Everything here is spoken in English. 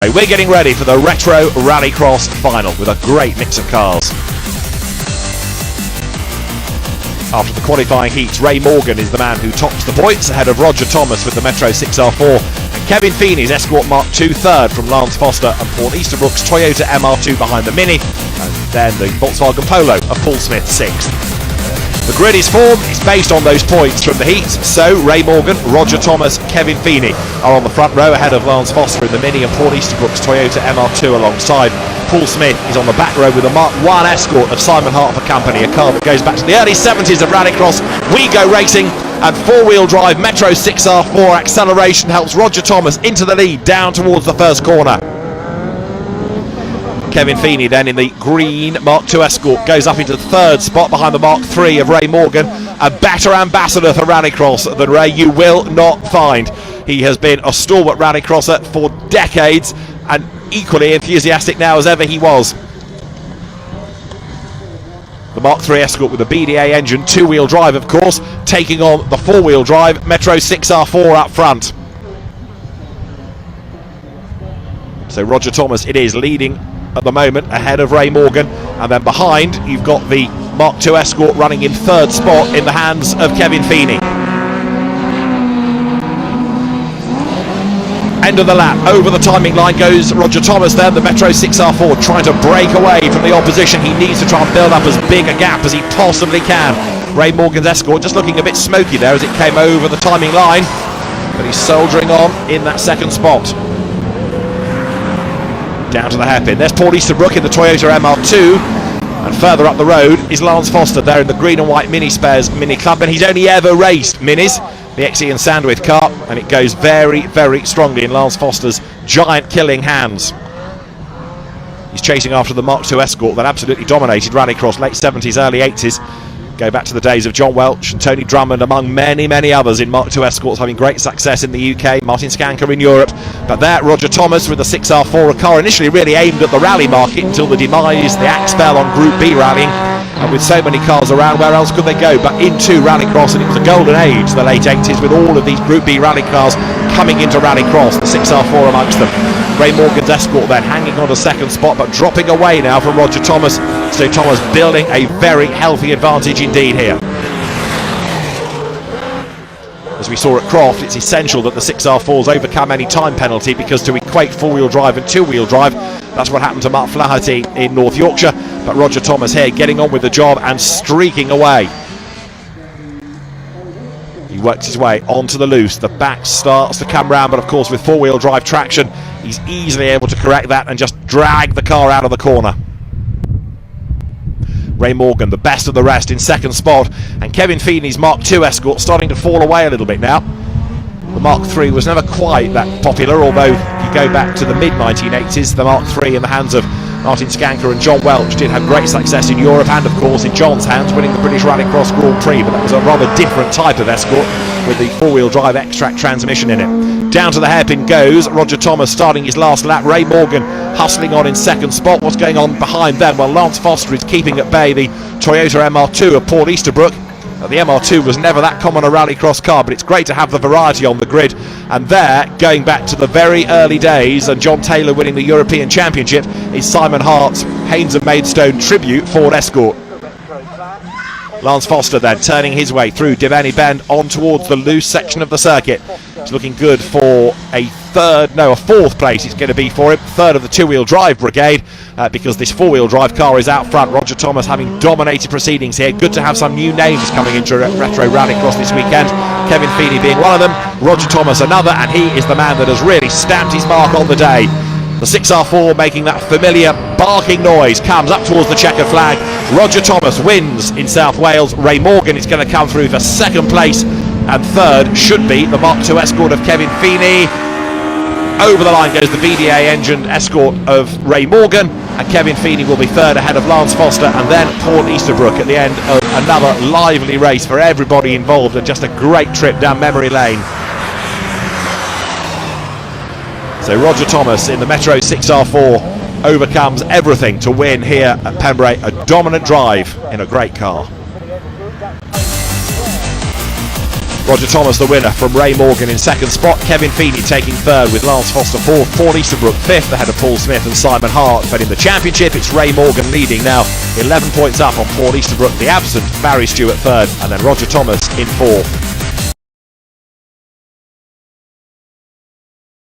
We're getting ready for the Retro Rallycross final with a great mix of cars. After the qualifying heats, Ray Morgan is the man who tops the points ahead of Roger Thomas with the Metro 6R4 and Kevin Feeney's Escort Mark II third from Lance Foster and Paul Easterbrook's Toyota MR2 behind the Mini, and then the Volkswagen Polo of Paul Smith sixth. The grid is formed, it's based on those points from the heats, so Ray Morgan, Roger Thomas, Kevin Feeney are on the front row ahead of Lance Foster in the Mini and Paul Easterbrook's Toyota MR2 alongside. Paul Smith is on the back row with a Mark I Escort of Simon Hartford Company, a car that goes back to the early 70s of Rallycross. We go racing, and four-wheel drive Metro 6R4 acceleration helps Roger Thomas into the lead down towards the first corner. Kevin Feeney then in the green Mark II Escort goes up into the third spot behind the Mark III of Ray Morgan. A better ambassador for Rallycross than Ray you will not find. He has been a stalwart Rallycrosser for decades and equally enthusiastic now as ever he was. The Mark III Escort with a BDA engine, two-wheel drive of course, taking on the four-wheel drive Metro 6R4 up front. So Roger Thomas it is leading at the moment ahead of Ray Morgan, and then behind you've got the Mark II Escort running in third spot in the hands of Kevin Feeney. End of the lap, over the timing line goes Roger Thomas then, the Metro 6R4 trying to break away from the opposition. He needs to try and build up as big a gap as he possibly can. Ray Morgan's Escort just looking a bit smoky there as it came over the timing line, but he's soldiering on in that second spot. Down to the hairpin. There's Paul Easterbrook in the Toyota MR2, and further up the road is Lance Foster there in the green and white Mini Spares Mini Club, and he's only ever raced Minis, the XE and Sandwith car, and it goes very, very strongly in Lance Foster's giant killing hands. He's chasing after the Mark II Escort that absolutely dominated Rallycross late 70s, early 80s. Go back to the days of John Welch and Tony Drummond among many, many others in Mark II Escorts having great success in the UK, Martin Skanker in Europe. But there, Roger Thomas with the 6R4, a car initially really aimed at the rally market until the demise, the axe fell on Group B rallying. And with so many cars around, where else could they go but into Rallycross? And it was a golden age, the late 80s, with all of these Group B rally cars coming into Rallycross, the 6R4 amongst them. Ray Morgan's Escort then hanging on a second spot but dropping away now from Roger Thomas. So Thomas building a very healthy advantage indeed here. As we saw at Croft, it's essential that the 6R4s overcome any time penalty, because to equate four-wheel drive and two-wheel drive, that's what happened to Mark Flaherty in North Yorkshire. But Roger Thomas here getting on with the job and streaking away. He works his way onto the loose. The back starts to come round, but of course with four-wheel drive traction, he's easily able to correct that and just drag the car out of the corner. Ray Morgan, the best of the rest, in second spot, and Kevin Feeney's Mark II Escort starting to fall away a little bit now. The Mark III was never quite that popular, although if you go back to the mid-1980s, the Mark III in the hands of Martin Skanker and John Welch did have great success in Europe, and of course in John's hands winning the British Rallycross Grand Prix, but that was a rather different type of Escort with the four-wheel drive X-Track transmission in it. Down to the hairpin goes Roger Thomas starting his last lap. Ray Morgan hustling on in second spot. What's going on behind them? Well, Lance Foster is keeping at bay the Toyota MR2 of Paul Easterbrook. The MR2 was never that common a Rallycross car, but it's great to have the variety on the grid. And there, going back to the very early days and John Taylor winning the European Championship, is Simon Hart's Haynes and Maidstone Tribute Ford Escort. Lance Foster then turning his way through Divani Bend on towards the loose section of the circuit. It's looking good for a fourth place it's going to be for him. Third of the two-wheel drive brigade, because this four-wheel drive car is out front. Roger Thomas having dominated proceedings here. Good to have some new names coming into Retro Rallycross this weekend. Kevin Feeney being one of them, Roger Thomas another, and he is the man that has really stamped his mark on the day. The 6R4 making that familiar barking noise, comes up towards the checkered flag. Roger Thomas wins in South Wales. Ray Morgan is going to come through for second place, and third should be the Mark II Escort of Kevin Feeney. Over the line goes the BDA engine Escort of Ray Morgan, and Kevin Feeney will be third ahead of Lance Foster, and then Paul Easterbrook at the end of another lively race for everybody involved, and just a great trip down memory lane. So Roger Thomas in the Metro 6R4 overcomes everything to win here at Pembrey. A dominant drive in a great car. Roger Thomas the winner from Ray Morgan in second spot. Kevin Feeney taking third with Lance Foster fourth. Paul Easterbrook fifth ahead of Paul Smith and Simon Hart. But in the championship it's Ray Morgan leading now, 11 points up on Paul Easterbrook, the absent Barry Stewart third, and then Roger Thomas in fourth.